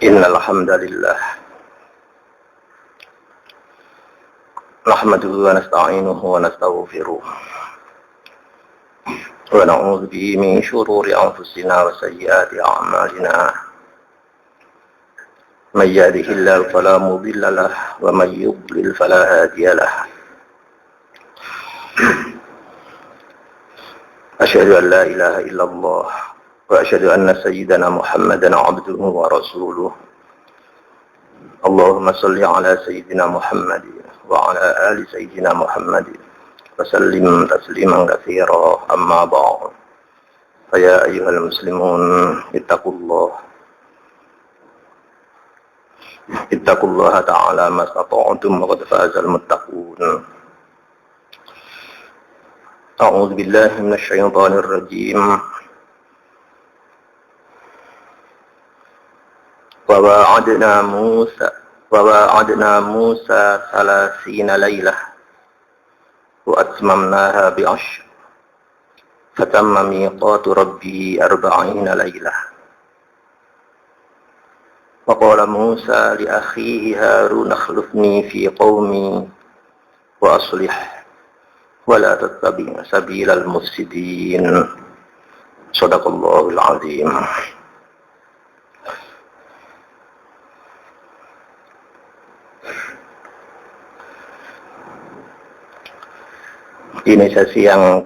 Innal hamdalillah nahmaduhu wa nasta'inuhu wa nastaghfiruh wa na'udzu bihi min shururi anfusina wa sayyiati a'malina. May yahdihillahu fala mudilla lahu wa may yudlil fala hadiya lahu. Asyhadu an la ilaha illallah wa asyhadu anna sayyidana Muhammadan 'abduhu wa rasuluh. Allahumma shalli ala sayyidina Muhammad wa ala ali sayyidina Muhammad wa sallim tasliman katsira, amma ba'd. Fa ya ayyuhal muslimun ittaqullaha ta'ala mastata'tum wa qad fazal muttaqun. A'udzu billahi minasy syaithanir rajim. وواعدنا موسى 30 ليلة وأتممناها ب10 فتم ميقات ربي 40 ليلة. وقال موسى لأخيه هارون اخلفني في قومي وأصلح ولا تتبع سبيل المفسدين. صدق الله العظيم. Ini sesi yang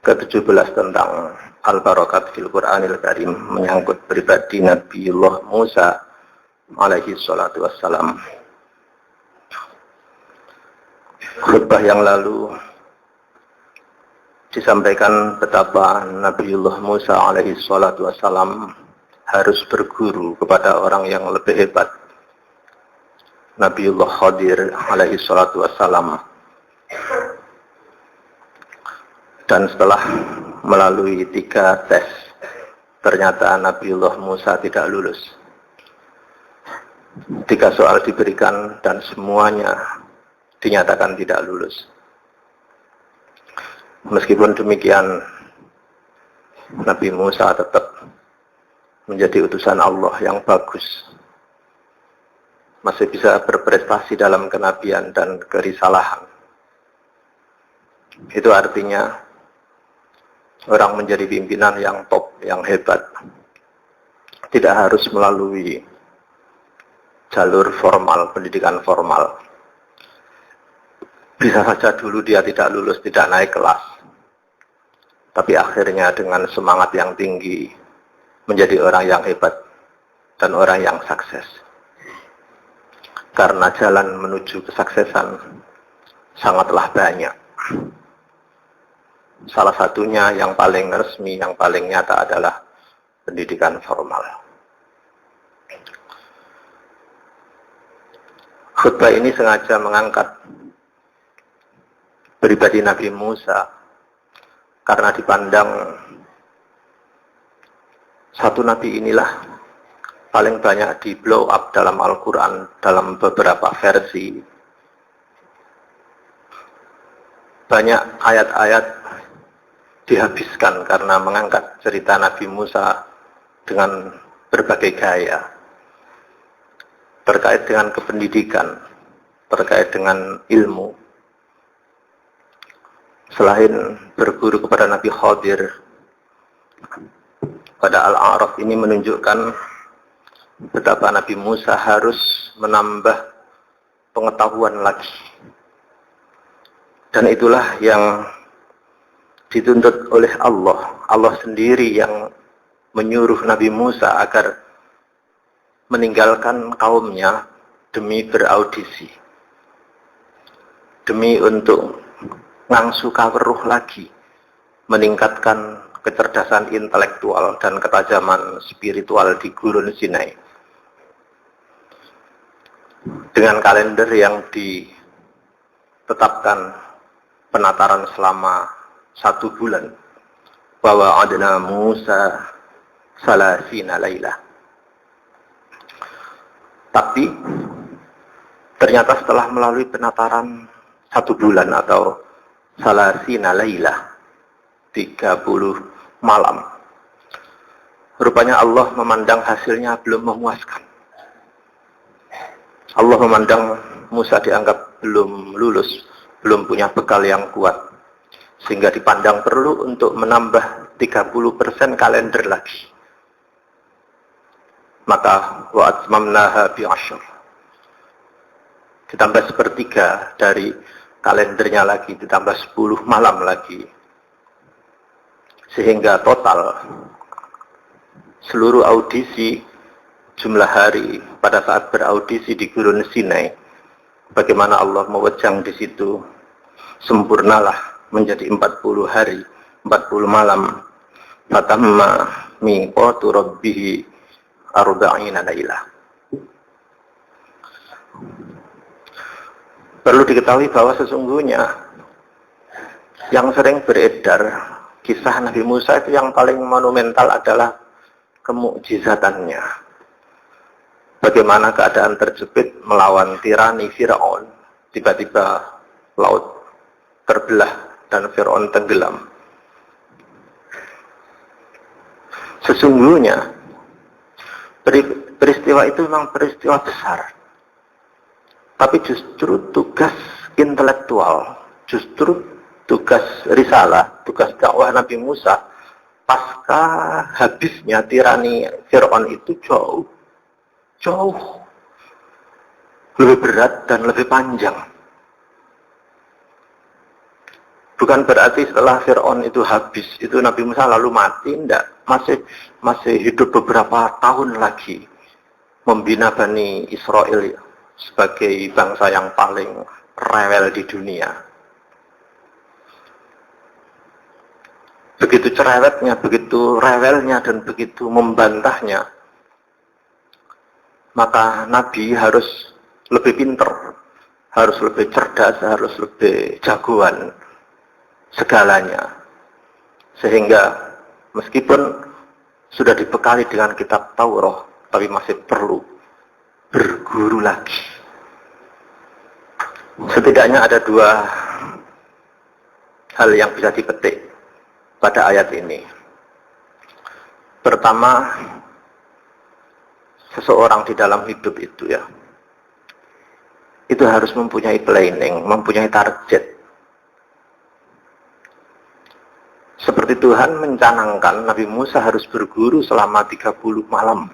ke-17 tentang Al-Barakat fil Qur'anil Karim, menyangkut pribadi Nabiullah Musa alaihi salatu wassalam. Khutbah yang lalu disampaikan betapa Nabiullah Musa alaihi salatu wassalam harus berguru kepada orang yang lebih hebat, Nabiullah Khadir alaihi salatu wassalam. Dan setelah melalui 3 tes, ternyata Nabiullah Musa tidak lulus. 3 soal diberikan dan semuanya dinyatakan tidak lulus. Meskipun demikian, Nabi Musa tetap menjadi utusan Allah yang bagus. Masih bisa berprestasi dalam kenabian dan kerisalahan. Itu artinya orang menjadi pimpinan yang top, yang hebat, tidak harus melalui jalur formal, pendidikan formal. Bisa saja dulu dia tidak lulus, tidak naik kelas, tapi akhirnya dengan semangat yang tinggi menjadi orang yang hebat dan orang yang sukses. Karena jalan menuju kesuksesan sangatlah banyak. Salah satunya yang paling resmi, yang paling nyata adalah pendidikan formal. Khutbah ini sengaja mengangkat pribadi Nabi Musa karena dipandang satu nabi inilah paling banyak di blow up dalam Al-Quran dalam beberapa versi. Banyak ayat-ayat dihabiskan karena mengangkat cerita Nabi Musa dengan berbagai gaya, terkait dengan kependidikan, terkait dengan ilmu. Selain berguru kepada Nabi Khadir, pada Al-A'raf ini menunjukkan betapa Nabi Musa harus menambah pengetahuan lagi. Dan itulah yang dituntut oleh Allah. Allah sendiri yang menyuruh Nabi Musa agar meninggalkan kaumnya demi beraudisi, demi untuk ngangsu kaweruh lagi, meningkatkan kecerdasan intelektual dan ketajaman spiritual di Gurun Sinai. Dengan kalender yang ditetapkan penataran selama 1 bulan, bahwa adna Musa 30 lailah. Tapi ternyata setelah melalui penataran 1 bulan atau 30 lailah, 30 malam, Rupanya Allah memandang hasilnya belum memuaskan. Allah memandang Musa dianggap belum lulus, belum punya bekal yang kuat, sehingga dipandang perlu untuk menambah 30% kalender lagi. Maka wa atmamnaha bi asyr, ditambah sepertiga dari kalendernya lagi, ditambah 10 malam lagi, sehingga total seluruh audisi, jumlah hari pada saat beraudisi di Gurun Sinai, bagaimana Allah mewejang di situ, sempurnalah menjadi 40 hari, 40 malam. Fatamma miqatu rabbih arba'ina lailah. Perlu diketahui bahwa sesungguhnya yang sering beredar kisah Nabi Musa itu yang paling monumental adalah kemukjizatannya. Bagaimana keadaan terjepit melawan tirani Fir'aun, tiba-tiba laut terbelah dan Fir'aun tenggelam. Sesungguhnya peristiwa itu memang peristiwa besar, tapi justru tugas intelektual, justru tugas risalah, tugas dakwah Nabi Musa pasca habisnya tirani Fir'aun itu jauh lebih berat dan lebih panjang. Bukan berarti setelah Fir'aun itu habis, itu Nabi Musa lalu mati, tidak. Masih hidup beberapa tahun lagi, membina Bani Israel sebagai bangsa yang paling rewel di dunia. Begitu cerewetnya, begitu rewelnya, dan begitu membantahnya, maka Nabi harus lebih pinter, harus lebih cerdas, harus lebih jagoan segalanya. Sehingga meskipun sudah dibekali dengan kitab Taurat, tapi masih perlu berguru lagi. Setidaknya ada dua hal yang bisa dipetik pada ayat ini. Pertama, seseorang di dalam hidup itu itu harus mempunyai planning, mempunyai target. Seperti Tuhan mencanangkan Nabi Musa harus berguru selama 30 malam.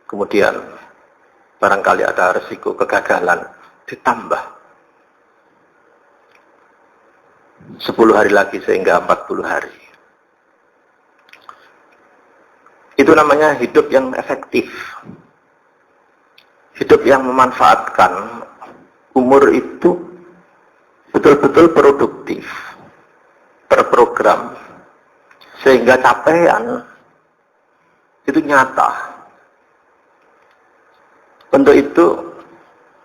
Kemudian barangkali ada resiko kegagalan, ditambah 10 hari lagi sehingga 40 hari. Itu namanya hidup yang efektif. Hidup yang memanfaatkan umur itu betul-betul produktif, terprogram, sehingga capaian itu nyata. Untuk itu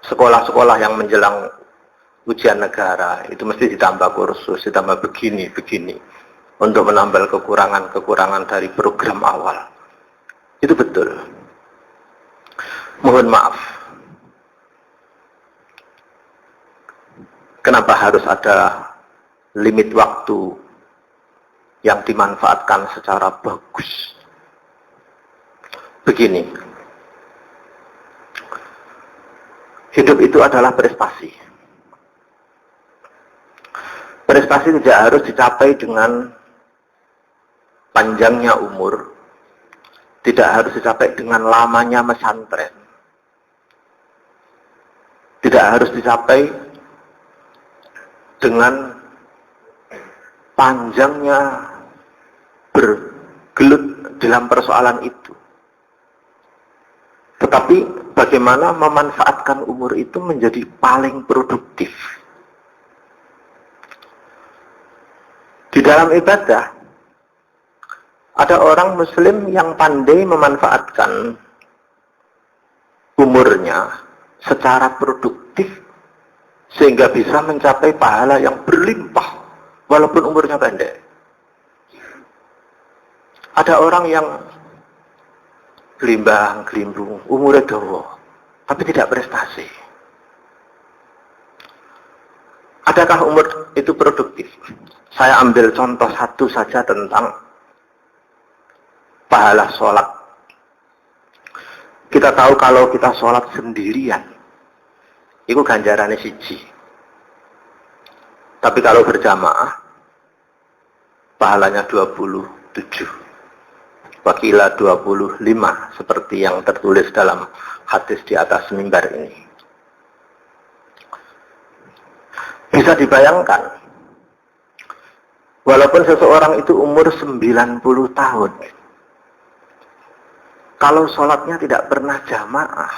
sekolah-sekolah yang menjelang ujian negara itu mesti ditambah kursus, ditambah begini untuk menambal kekurangan dari program awal. Itu betul. Mohon maaf, kenapa harus ada limit waktu yang dimanfaatkan secara bagus? Begini, hidup itu adalah prestasi. Prestasi tidak harus dicapai dengan panjangnya umur, tidak harus dicapai dengan lamanya pesantren, tidak harus dicapai dengan panjangnya bergelut dalam persoalan itu. Tetapi bagaimana memanfaatkan umur itu menjadi paling produktif. Di dalam ibadah, ada orang Muslim yang pandai memanfaatkan umurnya secara produktif sehingga bisa mencapai pahala yang berlimpah walaupun umurnya pendek. Ada orang yang gelimbang-gelimbung, umurnya dawa, tapi tidak prestasi. Adakah umur itu produktif? Saya ambil contoh satu saja tentang pahala sholat. Kita tahu kalau kita sholat sendirian, itu ganjarannya siji. Tapi kalau berjamaah, pahalanya 27. Wakila 25, seperti yang tertulis dalam hadis di atas mimbar ini. Bisa dibayangkan, walaupun seseorang itu umur 90 tahun, kalau sholatnya tidak pernah jamaah,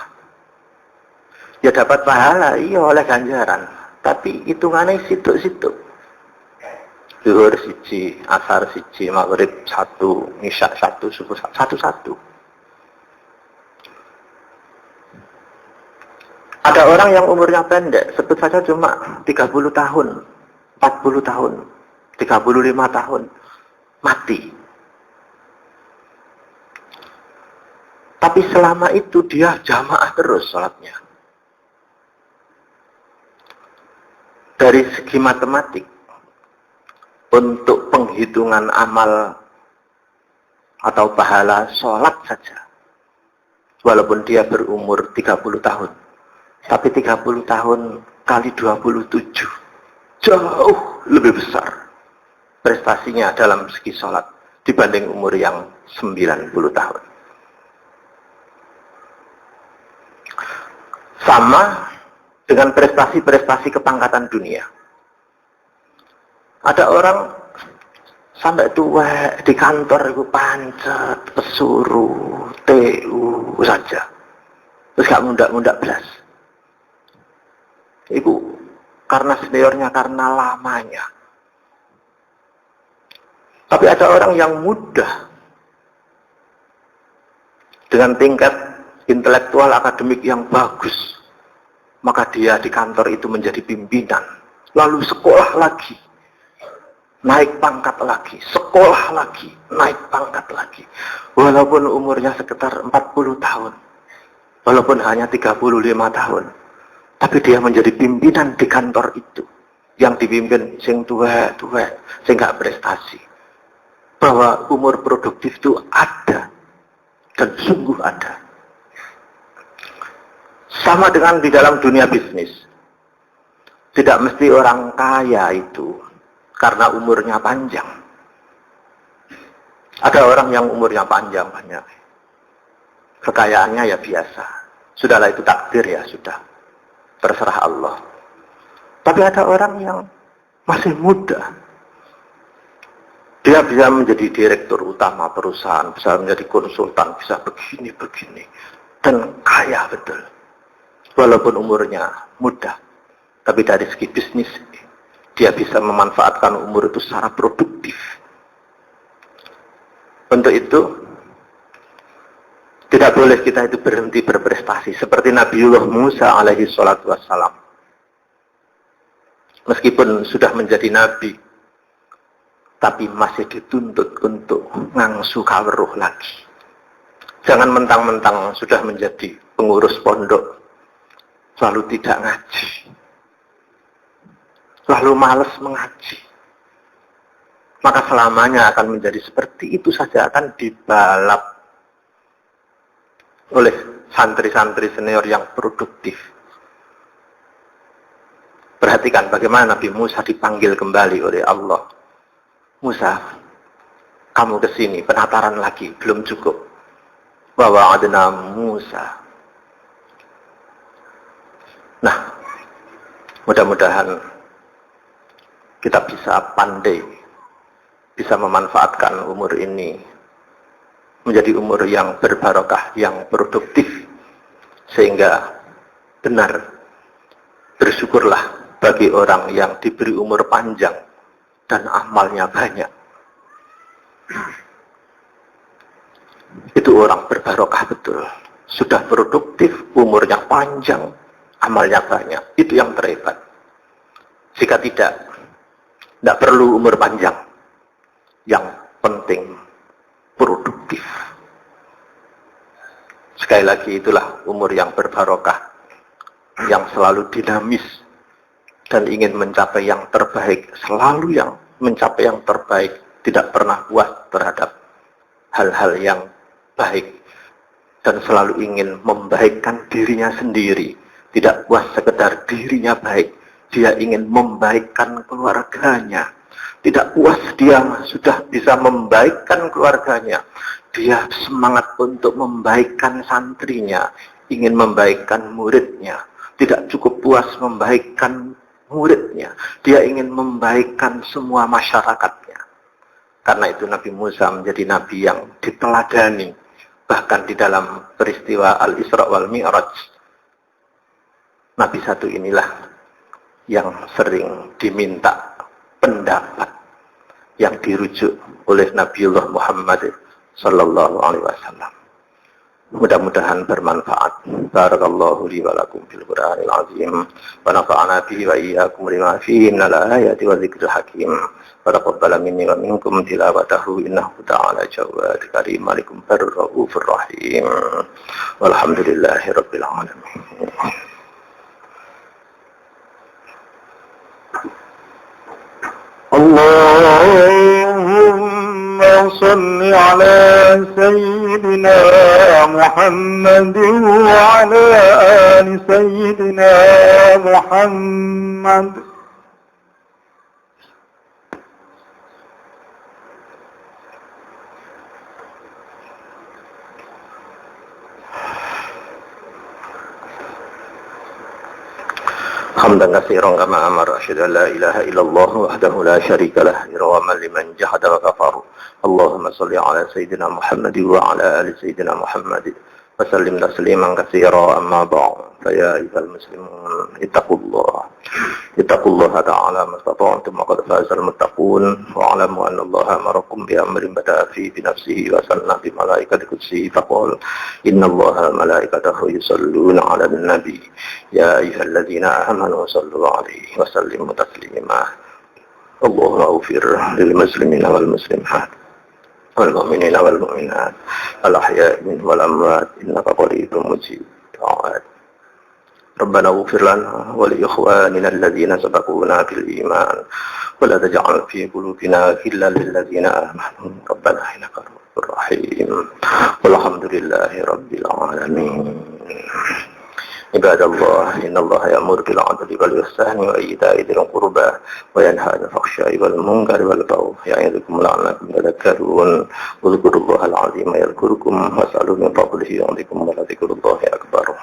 ya dapat pahala, iya oleh ganjaran. Tapi hitungannya situ-situ. Zuhur siji, asar siji, maghrib satu, isya satu, subuh satu. Ada orang yang umurnya pendek, sebut saja cuma 30 tahun, 40 tahun, 35 tahun, mati. Tapi selama itu dia jamaah terus sholatnya. Dari segi matematik, untuk penghitungan amal atau pahala sholat saja, walaupun dia berumur 30 tahun, tapi 30 tahun kali 27 jauh lebih besar prestasinya dalam segi sholat dibanding umur yang 90 tahun. Sama dengan prestasi-prestasi kepangkatan dunia. Ada orang sampai tua di kantor itu pancet, pesuruh, TU saja. Terus gak mundak-mundak belas. Itu karena seniornya, karena lamanya. Tapi ada orang yang mudah dengan tingkat intelektual akademik yang bagus, maka dia di kantor itu menjadi pimpinan, lalu sekolah lagi, naik pangkat lagi, sekolah lagi, naik pangkat lagi, walaupun umurnya sekitar 40 tahun, walaupun hanya 35 tahun, tapi dia menjadi pimpinan di kantor itu, yang dipimpin sing tua-tua, sing gak prestasi. Bahwa umur produktif itu ada, dan sungguh ada. Sama dengan di dalam dunia bisnis. Tidak mesti orang kaya itu karena umurnya panjang. Ada orang yang umurnya panjang banyak. Kekayaannya ya biasa. Sudahlah, itu takdir ya, sudah. Terserah Allah. Tapi ada orang yang masih muda. Dia bisa menjadi direktur utama perusahaan, bisa menjadi konsultan, bisa begini-begini. Dan kaya betul. Walaupun umurnya muda. Tapi dari segi bisnis, dia bisa memanfaatkan umur itu secara produktif. Untuk itu, tidak boleh kita itu berhenti berprestasi. Seperti Nabiullah Musa alaihi salatu wassalam. Meskipun sudah menjadi nabi, tapi masih dituntut untuk ngangsu kaweruh lagi. Jangan mentang-mentang sudah menjadi pengurus pondok, lalu tidak ngaji, lalu malas mengaji. Maka selamanya akan menjadi seperti itu saja, akan dibalap oleh santri-santri senior yang produktif. Perhatikan bagaimana Nabi Musa dipanggil kembali oleh Allah. Musa, kamu kesini, penataran lagi, belum cukup. Bahwa adna Musa. Nah, mudah-mudahan kita bisa pandai, bisa memanfaatkan umur ini menjadi umur yang berbarokah, yang produktif, sehingga benar bersyukurlah bagi orang yang diberi umur panjang dan amalnya banyak. Itu orang berbarokah betul. Sudah produktif, umurnya panjang, amalnya banyak. Itu yang terhebat. Jika tidak perlu umur panjang. Yang penting produktif. Sekali lagi, itulah umur yang berbarokah, yang selalu dinamis, dan ingin mencapai yang terbaik, selalu yang mencapai yang terbaik, tidak pernah puas terhadap hal-hal yang baik dan selalu ingin membaikkan dirinya sendiri. Tidak puas sekedar dirinya baik, dia ingin membaikkan keluarganya. Tidak puas dia sudah bisa membaikkan keluarganya, dia semangat untuk membaikkan santrinya, ingin membaikkan muridnya. Tidak cukup puas membaikkan muridnya, dia ingin membaikkan semua masyarakatnya. Karena itu Nabi Musa menjadi nabi yang diteladani. Bahkan di dalam peristiwa Al-Isra wal Mi'raj, Nabi satu inilah yang sering diminta pendapat yang dirujuk oleh Nabiullah Muhammad sallallahu alaihi wasallam. Mudah-mudahan bermanfaat. Barakallahu li wa lakum fil Qur'anil azim wa nafa'ana bihi wa iyyakum lima fihi minal ayati wa dzikril hakim. Wa taqabbal minni wa minkum tilawatahu innahu ta'ala jawad karim alikum barraufur rahim. Walhamdulillahi rabbil alamin. اللهم صل على سيدنا محمد وعلى آل سيدنا محمد حمدا كثيرا كما أمر أشهد أن لا إله إلا الله وحده لا شريك له إرغاما لمن جحد وكفر اللهم صل على سيدنا محمد وعلى آل سيدنا محمد وسلم تسليما كثيرا أما بعد فيا أيها المسلمون اتقوا الله تعالى ما استطعتم وقد فاز المتقون واعلموا أن الله أمركم بأمر بدأ فيه بنفسه وسنى بملائكة قدسه فقال إن الله ملائكته يصلون على النبي يا أيها الذين آمنوا صلوا عليه وسلموا تسليما اللهم اغفر للمسلمين والمسلمات والمؤمنين والمؤمنات الأحياء منهم والأموات إنك قريب مجيب الدعوات ربنا اغفر لنا ولإخواننا الذين سبقونا بالإيمان ولا تجعل في قلوبنا غلا للذين آمنوا ربنا إنك رؤوف رحيم والحمد لله رب العالمين عباد الله إن الله يأمر بالعدل والإحسان وإيتاء ذي القربى وينهى عن الفحشاء والمنكر والبغي يعظكم لعلكم تذكرون اذكروا الله العظيم يذكركم واسألوا من فضله يعطكم ولذكر الله أكبر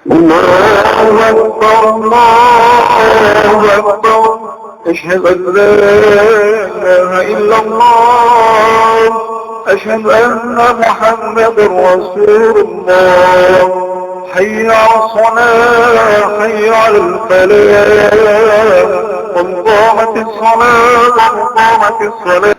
الله أكبر الله أكبر أشهد أن لا إله إلا الله أشهد أن محمد رسول الله حي على الصلاة حي على الفلاح قد قامت الصلاة قد قامت الصلاة